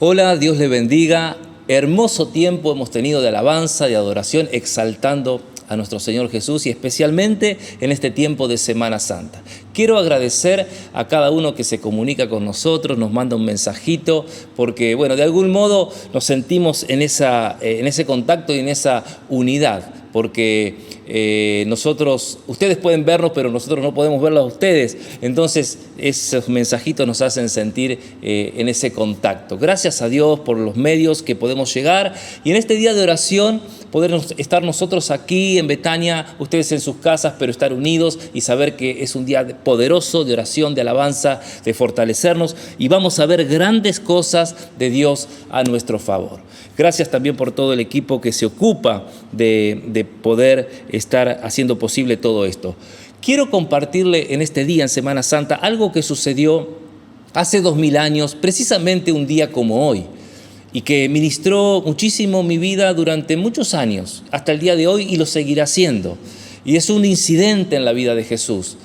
Hola, Dios le bendiga. Hermoso tiempo hemos tenido de alabanza, de adoración, exaltando a nuestro Señor Jesús y especialmente en este tiempo de Semana Santa. Quiero agradecer a cada uno que se comunica con nosotros, nos manda un mensajito, porque de algún modo nos sentimos en ese contacto y en esa unidad, porque ustedes pueden vernos, pero nosotros no podemos verlos a ustedes. Entonces, esos mensajitos nos hacen sentir en ese contacto. Gracias a Dios por los medios que podemos llegar. Y en este día de oración, poder estar nosotros aquí en Betania, ustedes en sus casas, pero estar unidos y saber que es un día poderoso de oración, de alabanza, de fortalecernos. Y vamos a ver grandes cosas de Dios a nuestro favor. Gracias también por todo el equipo que se ocupa de poder estar haciendo posible todo esto. Quiero compartirle en este día, en Semana Santa, algo que sucedió hace 2000 años, precisamente un día como hoy, y que ministró muchísimo mi vida durante muchos años, hasta el día de hoy, y lo seguirá haciendo. Y es un incidente en la vida de Jesús.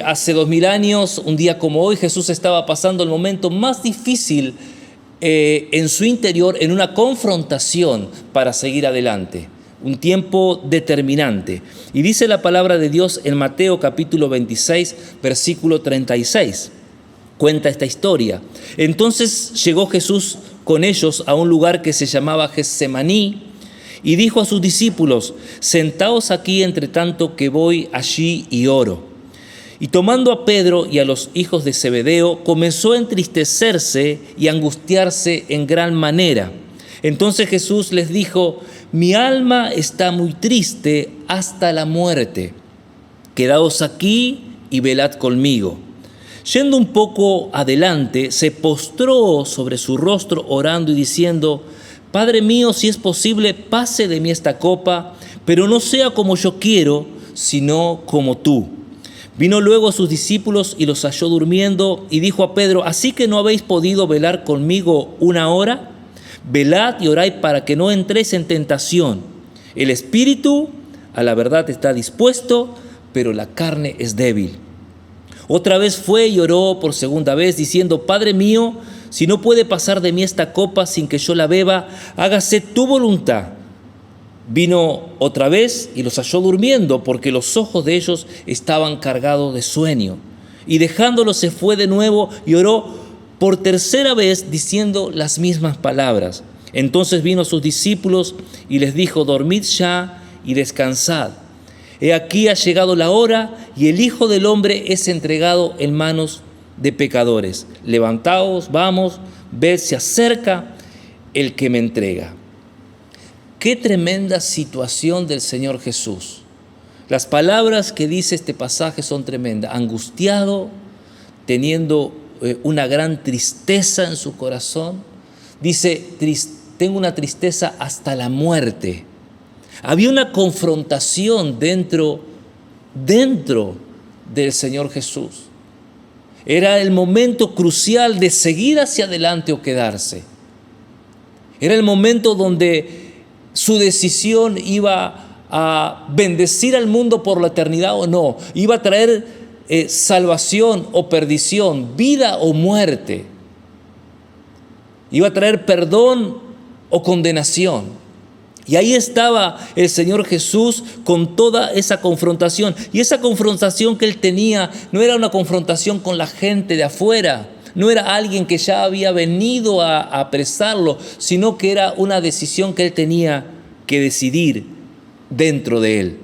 Hace 2000 años, un día como hoy, Jesús estaba pasando el momento más difícil en su interior, en una confrontación para seguir adelante. Un tiempo determinante. Y dice la palabra de Dios en Mateo capítulo 26, versículo 36. Cuenta esta historia. Entonces llegó Jesús con ellos a un lugar que se llamaba Getsemaní y dijo a sus discípulos: sentaos aquí entre tanto que voy allí y oro. Y tomando a Pedro y a los hijos de Zebedeo, comenzó a entristecerse y angustiarse en gran manera. Entonces Jesús les dijo: mi alma está muy triste hasta la muerte. Quedaos aquí y velad conmigo. Yendo un poco adelante, se postró sobre su rostro orando y diciendo: Padre mío, si es posible, pase de mí esta copa, pero no sea como yo quiero, sino como tú. Vino luego a sus discípulos y los halló durmiendo y dijo a Pedro: ¿así que no habéis podido velar conmigo una hora? Velad y orad para que no entréis en tentación. El espíritu a la verdad está dispuesto, pero la carne es débil. Otra vez fue y oró por segunda vez, diciendo: Padre mío, si no puede pasar de mí esta copa sin que yo la beba, hágase tu voluntad. Vino otra vez y los halló durmiendo, porque los ojos de ellos estaban cargados de sueño. Y dejándolo se fue de nuevo y oró por tercera vez, diciendo las mismas palabras. Entonces vino a sus discípulos y les dijo: dormid ya y descansad. He aquí ha llegado la hora y el Hijo del Hombre es entregado en manos de pecadores. Levantaos, vamos, ved, se acerca el que me entrega. Qué tremenda situación del Señor Jesús. Las palabras que dice este pasaje son tremendas. Angustiado, teniendo una gran tristeza en su corazón. Dice: tengo una tristeza hasta la muerte. Había una confrontación dentro del Señor Jesús. Era el momento crucial de seguir hacia adelante o quedarse. Era el momento donde su decisión iba a bendecir al mundo por la eternidad o no. Iba a traer salvación o perdición, vida o muerte. Iba a traer perdón o condenación. Y ahí estaba el Señor Jesús con toda esa confrontación. Y esa confrontación que Él tenía no era una confrontación con la gente de afuera. No era alguien que ya había venido a apresarlo, sino que era una decisión que Él tenía que decidir dentro de Él.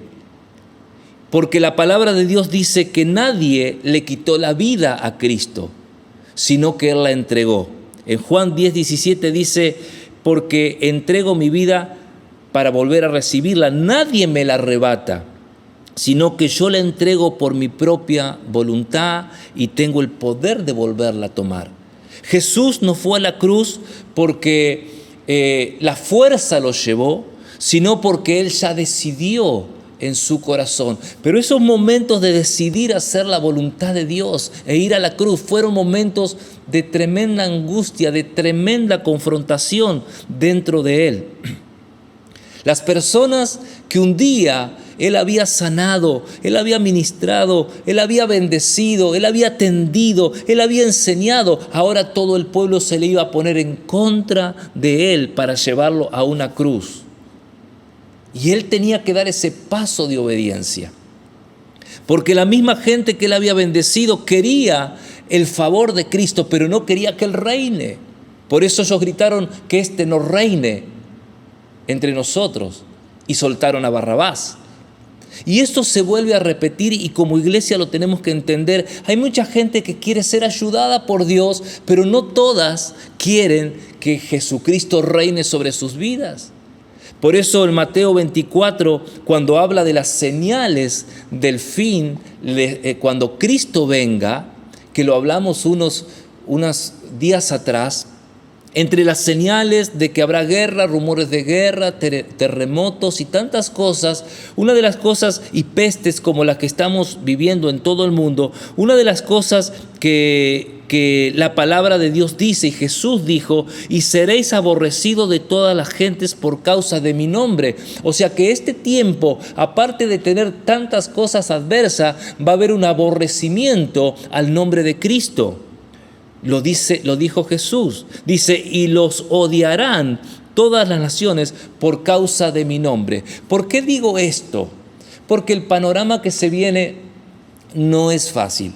Porque la palabra de Dios dice que nadie le quitó la vida a Cristo, sino que Él la entregó. En Juan 10:17 dice: porque entrego mi vida para volver a recibirla. Nadie me la arrebata, sino que yo la entrego por mi propia voluntad y tengo el poder de volverla a tomar. Jesús no fue a la cruz porque la fuerza lo llevó, sino porque Él ya decidió en su corazón. Pero esos momentos de decidir hacer la voluntad de Dios e ir a la cruz fueron momentos de tremenda angustia, de tremenda confrontación dentro de Él. Las personas que un día Él había sanado, Él había ministrado, Él había bendecido, Él había atendido, Él había enseñado. Ahora todo el pueblo se le iba a poner en contra de Él para llevarlo a una cruz. Y Él tenía que dar ese paso de obediencia. Porque la misma gente que Él había bendecido quería el favor de Cristo, pero no quería que Él reine. Por eso ellos gritaron que éste no reine entre nosotros y soltaron a Barrabás. Y esto se vuelve a repetir y como iglesia lo tenemos que entender. Hay mucha gente que quiere ser ayudada por Dios, pero no todas quieren que Jesucristo reine sobre sus vidas. Por eso en Mateo 24, cuando habla de las señales del fin, cuando Cristo venga, que lo hablamos unos días atrás, entre las señales de que habrá guerra, rumores de guerra, terremotos y tantas cosas, una de las cosas, y pestes como las que estamos viviendo en todo el mundo, una de las cosas que la palabra de Dios dice, y Jesús dijo, y seréis aborrecidos de todas las gentes por causa de mi nombre. O sea que este tiempo, aparte de tener tantas cosas adversas, va a haber un aborrecimiento al nombre de Cristo. Lo dijo Jesús. Dice, y los odiarán todas las naciones por causa de mi nombre. ¿Por qué digo esto? Porque el panorama que se viene no es fácil.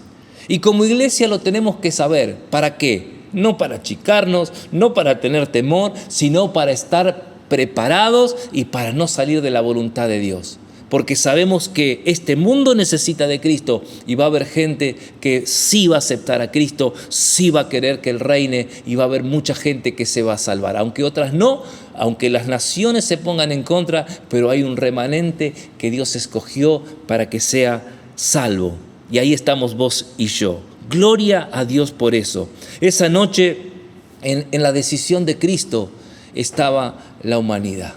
Y como iglesia lo tenemos que saber. ¿Para qué? No para achicarnos, no para tener temor, sino para estar preparados y para no salir de la voluntad de Dios. Porque sabemos que este mundo necesita de Cristo y va a haber gente que sí va a aceptar a Cristo, sí va a querer que Él reine y va a haber mucha gente que se va a salvar. Aunque otras no, aunque las naciones se pongan en contra, pero hay un remanente que Dios escogió para que sea salvo. Y ahí estamos vos y yo. Gloria a Dios por eso. Esa noche en la decisión de Cristo estaba la humanidad.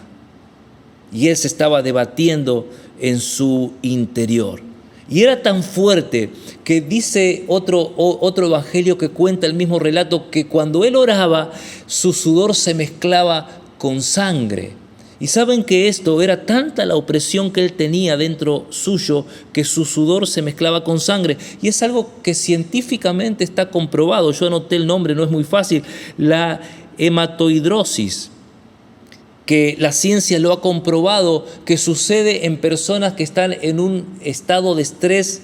Y Él se estaba debatiendo en su interior. Y era tan fuerte que dice otro evangelio que cuenta el mismo relato, que cuando Él oraba, su sudor se mezclaba con sangre. Y saben que esto era tanta la opresión que Él tenía dentro suyo, que su sudor se mezclaba con sangre. Y es algo que científicamente está comprobado. Yo anoté el nombre, no es muy fácil. La hematoidrosis, que la ciencia lo ha comprobado, que sucede en personas que están en un estado de estrés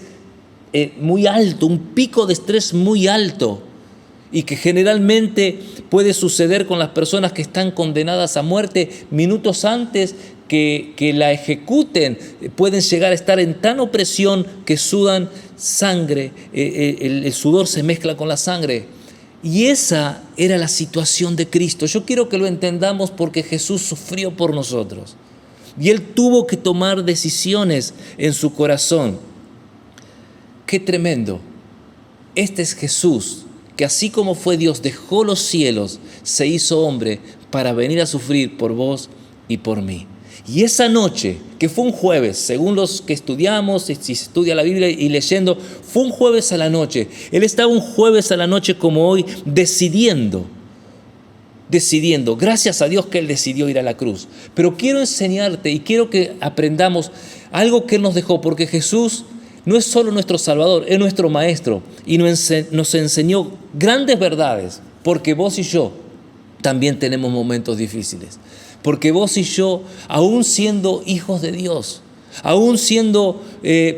muy alto, un pico de estrés muy alto, y que generalmente puede suceder con las personas que están condenadas a muerte minutos antes que la ejecuten. Pueden llegar a estar en tan opresión que sudan sangre, el sudor se mezcla con la sangre. Y esa era la situación de Cristo. Yo quiero que lo entendamos porque Jesús sufrió por nosotros. Y Él tuvo que tomar decisiones en su corazón. ¡Qué tremendo! Este es Jesús, que así como fue Dios, dejó los cielos, se hizo hombre para venir a sufrir por vos y por mí. Y esa noche, que fue un jueves, según los que estudiamos, si se estudia la Biblia y leyendo, fue un jueves a la noche. Él estaba un jueves a la noche como hoy, decidiendo. Gracias a Dios que Él decidió ir a la cruz. Pero quiero enseñarte y quiero que aprendamos algo que Él nos dejó, porque Jesús no es solo nuestro Salvador, es nuestro Maestro y nos enseñó grandes verdades, porque vos y yo también tenemos momentos difíciles. Porque vos y yo, aún siendo hijos de Dios, aún siendo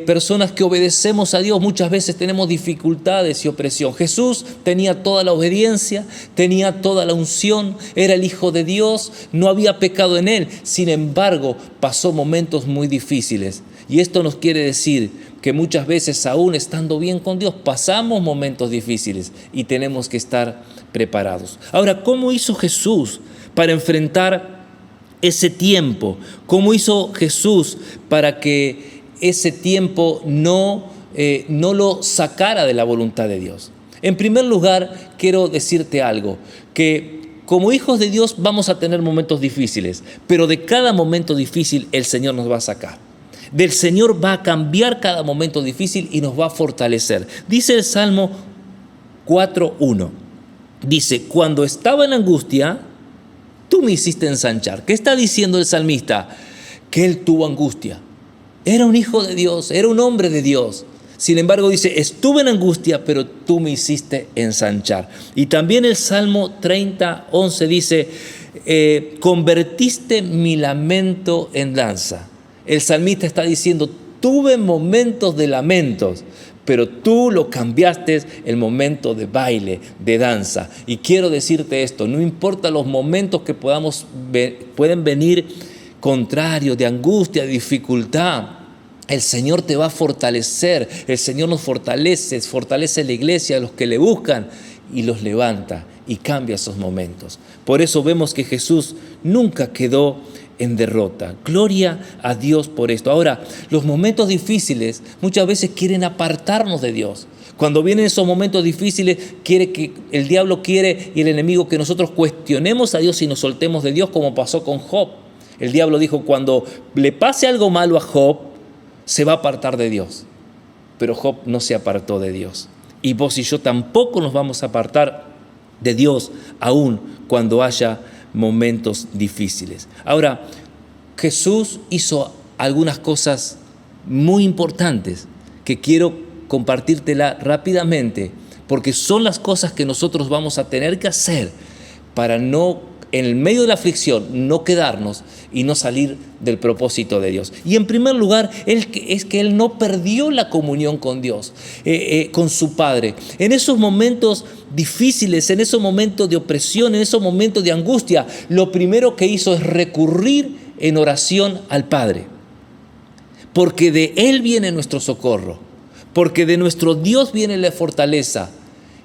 personas que obedecemos a Dios, muchas veces tenemos dificultades y opresión. Jesús tenía toda la obediencia, tenía toda la unción, era el Hijo de Dios, no había pecado en Él. Sin embargo, pasó momentos muy difíciles. Y esto nos quiere decir que muchas veces, aún estando bien con Dios, pasamos momentos difíciles y tenemos que estar preparados. Ahora, ¿cómo hizo Jesús para enfrentar ese tiempo? ¿Cómo hizo Jesús para que ese tiempo no lo sacara de la voluntad de Dios? En primer lugar, quiero decirte algo, que como hijos de Dios vamos a tener momentos difíciles, pero de cada momento difícil el Señor nos va a sacar. Del Señor va a cambiar cada momento difícil y nos va a fortalecer. Dice el Salmo 4:1. Dice, cuando estaba en angustia, tú me hiciste ensanchar. ¿Qué está diciendo el salmista? Que él tuvo angustia. Era un hijo de Dios, era un hombre de Dios. Sin embargo, dice, estuve en angustia, pero tú me hiciste ensanchar. Y también el Salmo 30:11 dice, convertiste mi lamento en danza. El salmista está diciendo, tuve momentos de lamentos, pero tú lo cambiaste en momento de baile, de danza. Y quiero decirte esto, no importa los momentos que pueden venir contrarios, de angustia, de dificultad, el Señor te va a fortalecer, el Señor nos fortalece la iglesia, a los que le buscan, y los levanta y cambia esos momentos. Por eso vemos que Jesús nunca quedó en derrota. Gloria a Dios por esto. Ahora, los momentos difíciles muchas veces quieren apartarnos de Dios. Cuando vienen esos momentos difíciles, el diablo quiere y el enemigo que nosotros cuestionemos a Dios y nos soltemos de Dios, como pasó con Job. El diablo dijo, cuando le pase algo malo a Job, se va a apartar de Dios. Pero Job no se apartó de Dios. Y vos y yo tampoco nos vamos a apartar de Dios, aún cuando haya momentos difíciles. Ahora, Jesús hizo algunas cosas muy importantes que quiero compartírtela rápidamente, porque son las cosas que nosotros vamos a tener que hacer para no, en el medio de la aflicción, no quedarnos y no salir del propósito de Dios. Y en primer lugar, es que Él no perdió la comunión con Dios, con su Padre. En esos momentos difíciles, en esos momentos de opresión, en esos momentos de angustia, lo primero que hizo es recurrir en oración al Padre. Porque de Él viene nuestro socorro, porque de nuestro Dios viene la fortaleza.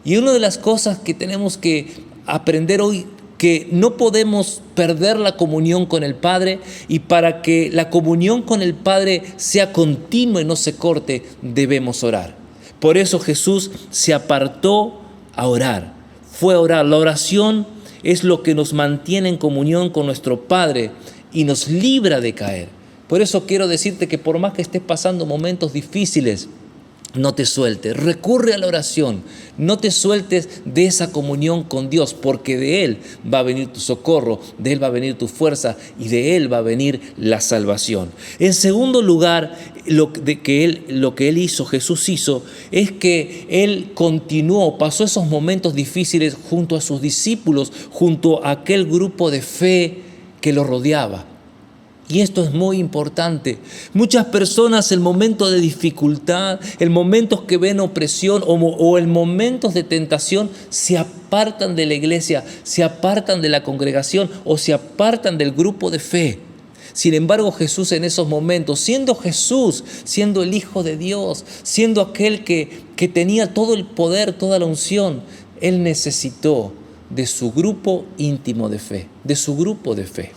Y una de las cosas que tenemos que aprender hoy, que no podemos perder la comunión con el Padre, y para que la comunión con el Padre sea continua y no se corte, debemos orar. Por eso Jesús se apartó a orar, fue a orar. La oración es lo que nos mantiene en comunión con nuestro Padre y nos libra de caer. Por eso quiero decirte que por más que estés pasando momentos difíciles, no te sueltes, recurre a la oración, no te sueltes de esa comunión con Dios, porque de Él va a venir tu socorro, de Él va a venir tu fuerza y de Él va a venir la salvación. En segundo lugar, lo que Él hizo, Jesús hizo, es que Él continuó, pasó esos momentos difíciles junto a sus discípulos, junto a aquel grupo de fe que lo rodeaba. Y esto es muy importante. Muchas personas en momentos de dificultad, en momentos que ven opresión o en momentos de tentación, se apartan de la iglesia, se apartan de la congregación o se apartan del grupo de fe. Sin embargo, Jesús en esos momentos, siendo Jesús, siendo el Hijo de Dios, siendo aquel que tenía todo el poder, toda la unción, Él necesitó de su grupo íntimo de fe, de su grupo de fe.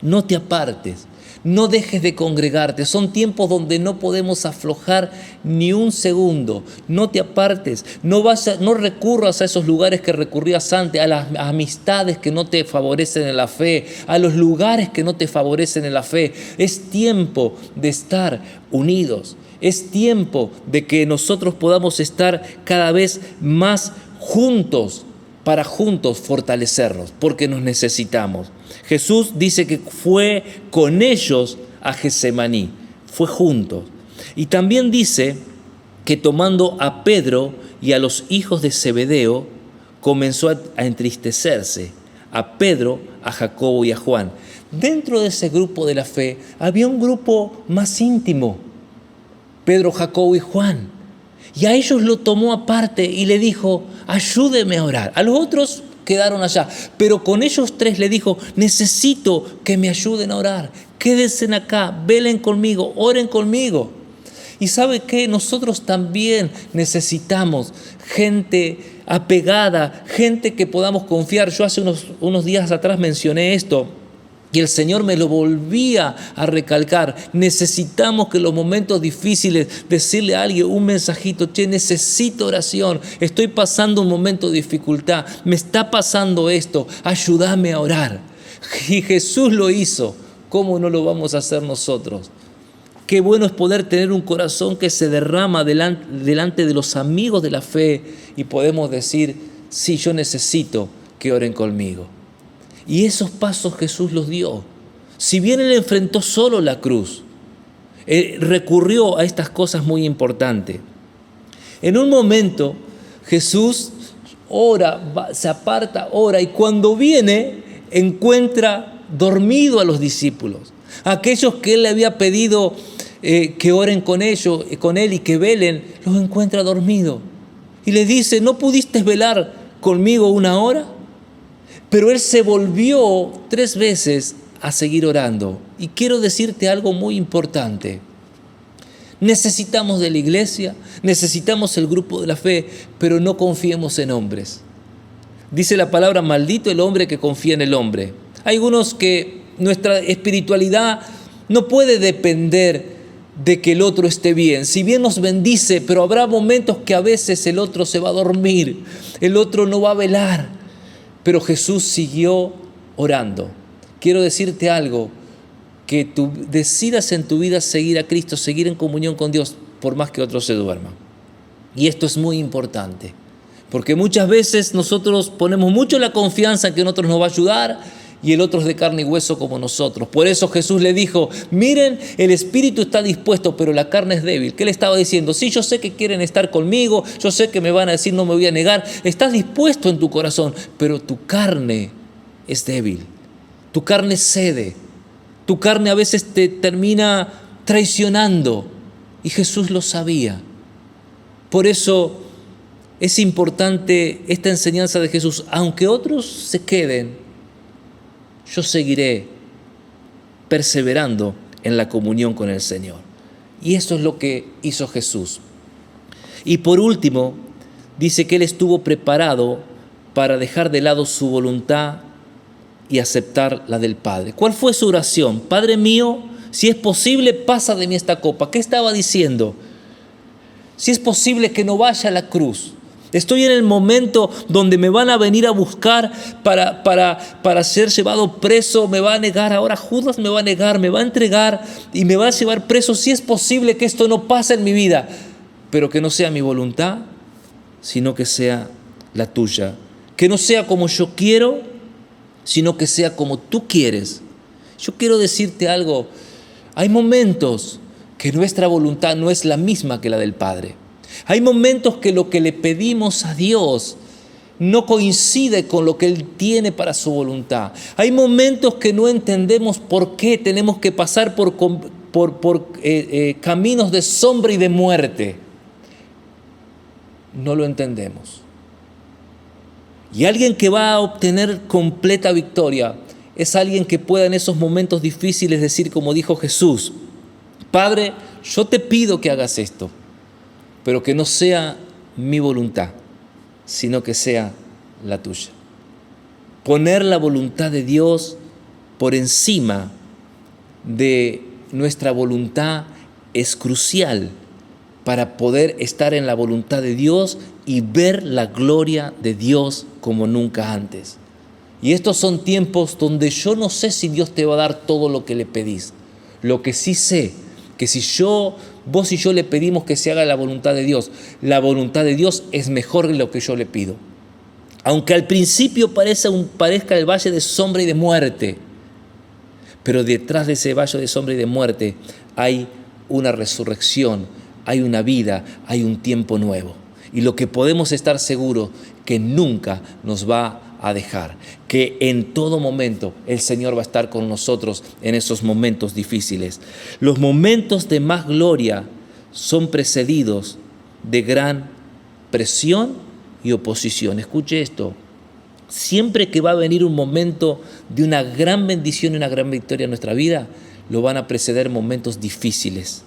No te apartes, no dejes de congregarte. Son tiempos donde no podemos aflojar ni un segundo. No te apartes, no recurras a esos lugares que recurrías antes, a las amistades que no te favorecen en la fe, a los lugares que no te favorecen en la fe. Es tiempo de estar unidos. Es tiempo de que nosotros podamos estar cada vez más juntos, para juntos fortalecernos, porque nos necesitamos. Jesús dice que fue con ellos a Getsemaní, fue juntos. Y también dice que tomando a Pedro y a los hijos de Zebedeo, comenzó a entristecerse, a Pedro, a Jacobo y a Juan. Dentro de ese grupo de la fe había un grupo más íntimo, Pedro, Jacobo y Juan. Y a ellos lo tomó aparte y le dijo, ayúdeme a orar. A los otros quedaron allá, pero con ellos tres le dijo, necesito que me ayuden a orar. Quédense acá, velen conmigo, oren conmigo. Y ¿sabe qué? Nosotros también necesitamos gente apegada, gente que podamos confiar. Yo hace unos días atrás mencioné esto. Y el Señor me lo volvía a recalcar. Necesitamos que en los momentos difíciles decirle a alguien un mensajito, che, necesito oración, estoy pasando un momento de dificultad, me está pasando esto, ayúdame a orar. Y Jesús lo hizo, ¿cómo no lo vamos a hacer nosotros? Qué bueno es poder tener un corazón que se derrama delante de los amigos de la fe y podemos decir, sí, yo necesito que oren conmigo. Y esos pasos Jesús los dio. Si bien Él enfrentó solo la cruz, recurrió a estas cosas muy importantes. En un momento Jesús ora, se aparta, ora, y cuando viene encuentra dormido a los discípulos. Aquellos que él le había pedido que oren con él y que velen, los encuentra dormido. Y le dice: ¿no pudiste velar conmigo una hora? Pero él se volvió 3 veces a seguir orando. Y quiero decirte algo muy importante. Necesitamos de la iglesia, necesitamos el grupo de la fe, pero no confiemos en hombres. Dice la palabra: maldito el hombre que confía en el hombre. Hay algunos que nuestra espiritualidad no puede depender de que el otro esté bien. Si bien nos bendice, pero habrá momentos que a veces el otro se va a dormir, el otro no va a velar. Pero Jesús siguió orando. Quiero decirte algo, que tú decidas en tu vida seguir a Cristo, seguir en comunión con Dios, por más que otros se duerman. Y esto es muy importante, porque muchas veces nosotros ponemos mucho la confianza en que otro nos va a ayudar, y el otro es de carne y hueso como nosotros. Por eso Jesús le dijo: miren, el espíritu está dispuesto, pero la carne es débil. ¿Qué le estaba diciendo? Sí, yo sé que quieren estar conmigo, yo sé que me van a decir no me voy a negar. Estás dispuesto en tu corazón, pero tu carne es débil. Tu carne cede. Tu carne a veces te termina traicionando. Y Jesús lo sabía. Por eso es importante esta enseñanza de Jesús. Aunque otros se queden, yo seguiré perseverando en la comunión con el Señor. Y eso es lo que hizo Jesús. Y por último, dice que Él estuvo preparado para dejar de lado su voluntad y aceptar la del Padre. ¿Cuál fue su oración? Padre mío, si es posible, pasa de mí esta copa. ¿Qué estaba diciendo? Si es posible que no vaya a la cruz. Estoy en el momento donde me van a venir a buscar para ser llevado preso. Me va a negar, ahora Judas me va a negar, me va a entregar y me va a llevar preso. Si es posible que esto no pase en mi vida, pero que no sea mi voluntad, sino que sea la tuya. Que no sea como yo quiero, sino que sea como tú quieres. Yo quiero decirte algo. Hay momentos que nuestra voluntad no es la misma que la del Padre. Hay momentos que lo que le pedimos a Dios no coincide con lo que Él tiene para su voluntad. Hay momentos que no entendemos por qué tenemos que pasar por caminos de sombra y de muerte. No lo entendemos. Y alguien que va a obtener completa victoria es alguien que pueda en esos momentos difíciles decir, como dijo Jesús: Padre, yo te pido que hagas esto, pero que no sea mi voluntad, sino que sea la tuya. Poner la voluntad de Dios por encima de nuestra voluntad es crucial para poder estar en la voluntad de Dios y ver la gloria de Dios como nunca antes. Y estos son tiempos donde yo no sé si Dios te va a dar todo lo que le pedís. Lo que sí sé, que si vos y yo le pedimos que se haga la voluntad de Dios es mejor que lo que yo le pido. Aunque al principio parezca el valle de sombra y de muerte, pero detrás de ese valle de sombra y de muerte hay una resurrección, hay una vida, hay un tiempo nuevo. Y lo que podemos estar seguros, que nunca nos va a dejar, que en todo momento el Señor va a estar con nosotros en esos momentos difíciles. Los momentos de más gloria son precedidos de gran presión y oposición. Escuche esto: siempre que va a venir un momento de una gran bendición y una gran victoria en nuestra vida, lo van a preceder momentos difíciles.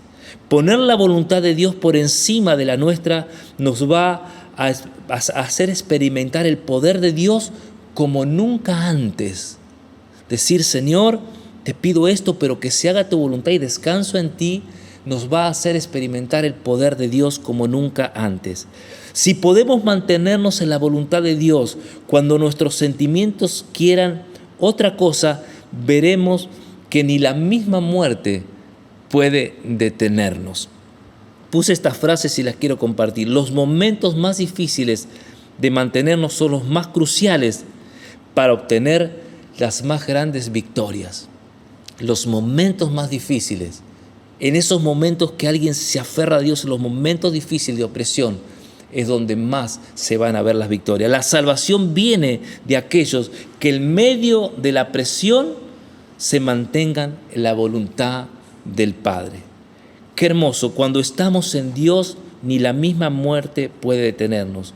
Poner la voluntad de Dios por encima de la nuestra nos va a hacer experimentar el poder de Dios como nunca antes. Decir: Señor, te pido esto, pero que se haga tu voluntad y descanso en ti, nos va a hacer experimentar el poder de Dios como nunca antes. Si podemos mantenernos en la voluntad de Dios cuando nuestros sentimientos quieran otra cosa, veremos que ni la misma muerte puede detenernos. Puse estas frases y las quiero compartir. Los momentos más difíciles de mantenernos son los más cruciales para obtener las más grandes victorias. Los momentos más difíciles En esos momentos que alguien se aferra a Dios, en los momentos difíciles de opresión, es donde más se van a ver las victorias. La salvación viene de aquellos que en medio de la presión se mantengan en la voluntad del Padre. Qué hermoso, cuando estamos en Dios, ni la misma muerte puede detenernos.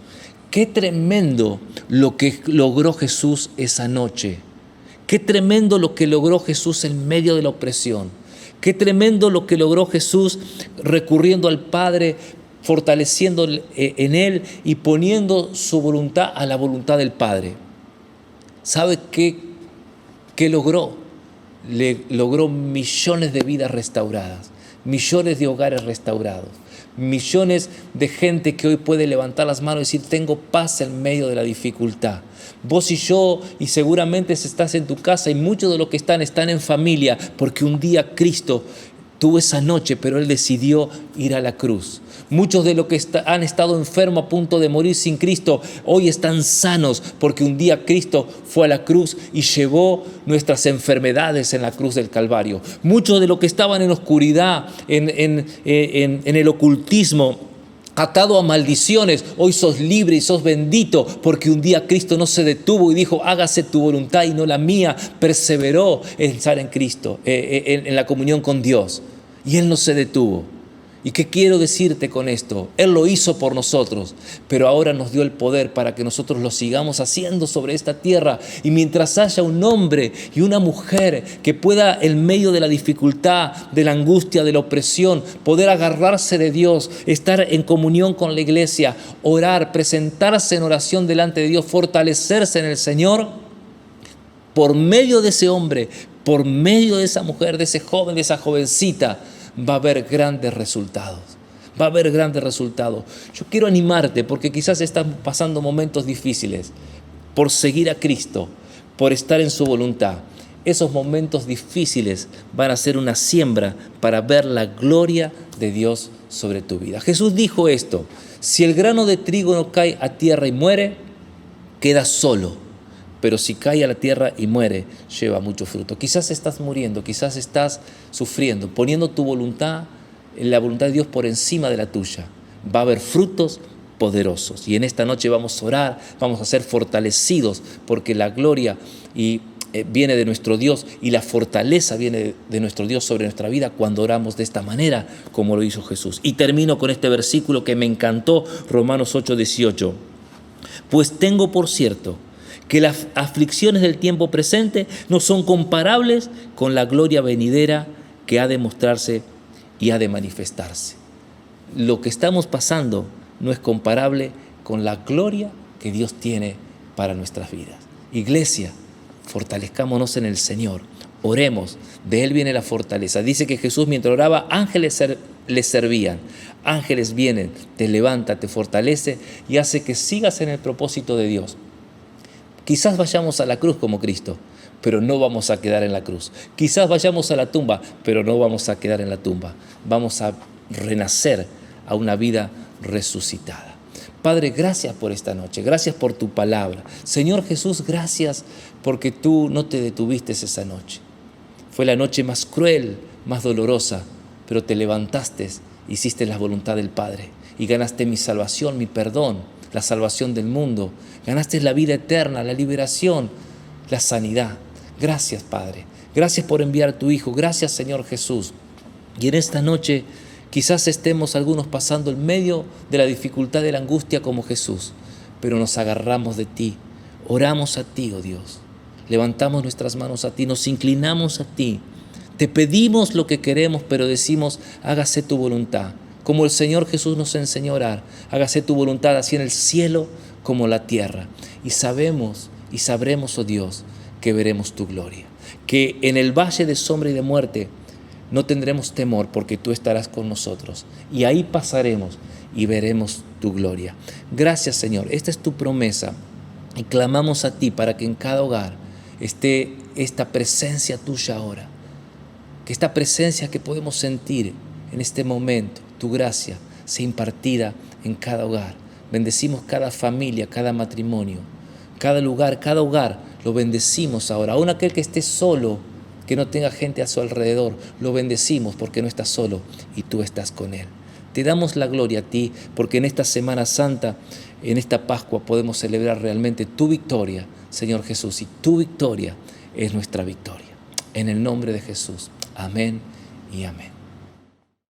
Qué tremendo lo que logró Jesús esa noche. Qué tremendo lo que logró Jesús en medio de la opresión. Qué tremendo lo que logró Jesús recurriendo al Padre, fortaleciendo en Él y poniendo su voluntad a la voluntad del Padre. ¿Sabe qué logró? Logró millones de vidas restauradas, millones de hogares restaurados, millones de gente que hoy puede levantar las manos y decir: tengo paz en medio de la dificultad. Vos y yo, y seguramente si estás en tu casa, y muchos de los que están en familia, porque un día Cristo tuvo esa noche, pero Él decidió ir a la cruz. Muchos de los que han estado enfermos a punto de morir sin Cristo, hoy están sanos porque un día Cristo fue a la cruz y llevó nuestras enfermedades en la cruz del Calvario. Muchos de los que estaban en oscuridad, en el ocultismo, atado a maldiciones, hoy sos libre y sos bendito porque un día Cristo no se detuvo y dijo: hágase tu voluntad y no la mía. Perseveró en estar en Cristo, en la comunión con Dios, y Él no se detuvo. ¿Y qué quiero decirte con esto? Él lo hizo por nosotros, pero ahora nos dio el poder para que nosotros lo sigamos haciendo sobre esta tierra. Y mientras haya un hombre y una mujer que pueda, en medio de la dificultad, de la angustia, de la opresión, poder agarrarse de Dios, estar en comunión con la iglesia, orar, presentarse en oración delante de Dios, fortalecerse en el Señor, por medio de ese hombre, por medio de esa mujer, de ese joven, de esa jovencita, va a haber grandes resultados. Va a haber grandes resultados. Yo quiero animarte porque quizás estás pasando momentos difíciles por seguir a Cristo, por estar en su voluntad. Esos momentos difíciles van a ser una siembra para ver la gloria de Dios sobre tu vida. Jesús dijo esto: si el grano de trigo no cae a tierra y muere, queda solo. Pero si cae a la tierra y muere, lleva mucho fruto. Quizás estás muriendo, quizás estás sufriendo, poniendo tu voluntad, la voluntad de Dios por encima de la tuya. Va a haber frutos poderosos. Y en esta noche vamos a orar, vamos a ser fortalecidos, porque la gloria viene de nuestro Dios y la fortaleza viene de nuestro Dios sobre nuestra vida cuando oramos de esta manera, como lo hizo Jesús. Y termino con este versículo que me encantó, Romanos 8:18. Pues tengo por cierto que las aflicciones del tiempo presente no son comparables con la gloria venidera que ha de mostrarse y ha de manifestarse. Lo que estamos pasando no es comparable con la gloria que Dios tiene para nuestras vidas. Iglesia, fortalezcámonos en el Señor, oremos, de Él viene la fortaleza. Dice que Jesús, mientras oraba, ángeles le servían. Ángeles vienen, te levanta, te fortalece y hace que sigas en el propósito de Dios. Quizás vayamos a la cruz como Cristo, pero no vamos a quedar en la cruz. Quizás vayamos a la tumba, pero no vamos a quedar en la tumba. Vamos a renacer a una vida resucitada. Padre, gracias por esta noche, gracias por tu palabra. Señor Jesús, gracias porque tú no te detuviste esa noche. Fue la noche más cruel, más dolorosa, pero te levantaste, hiciste la voluntad del Padre y ganaste mi salvación, mi perdón, la salvación del mundo. Ganaste la vida eterna, la liberación, la sanidad. Gracias, Padre. Gracias por enviar a tu Hijo. Gracias, Señor Jesús. Y en esta noche quizás estemos algunos pasando en medio de la dificultad, de la angustia como Jesús, pero nos agarramos de ti. Oramos a ti, oh Dios. Levantamos nuestras manos a ti, nos inclinamos a ti. Te pedimos lo que queremos, pero decimos: hágase tu voluntad. Como el Señor Jesús nos enseñó a orar, hágase tu voluntad así en el cielo como la tierra. Y sabemos y sabremos, oh Dios, que veremos tu gloria. Que en el valle de sombra y de muerte no tendremos temor porque tú estarás con nosotros. Y ahí pasaremos y veremos tu gloria. Gracias, Señor. Esta es tu promesa. Y clamamos a ti para que en cada hogar esté esta presencia tuya ahora. Que esta presencia que podemos sentir en este momento, tu gracia, sea impartida en cada hogar. Bendecimos cada familia, cada matrimonio, cada lugar, cada hogar. Lo bendecimos ahora. Aún aquel que esté solo que no tenga gente a su alrededor. Lo bendecimos porque no está solo y tú estás con él. Te damos la gloria a ti porque en esta Semana Santa, en esta Pascua, podemos celebrar realmente tu victoria, Señor Jesús, y tu victoria es nuestra victoria. En el nombre de Jesús. Amén y amén.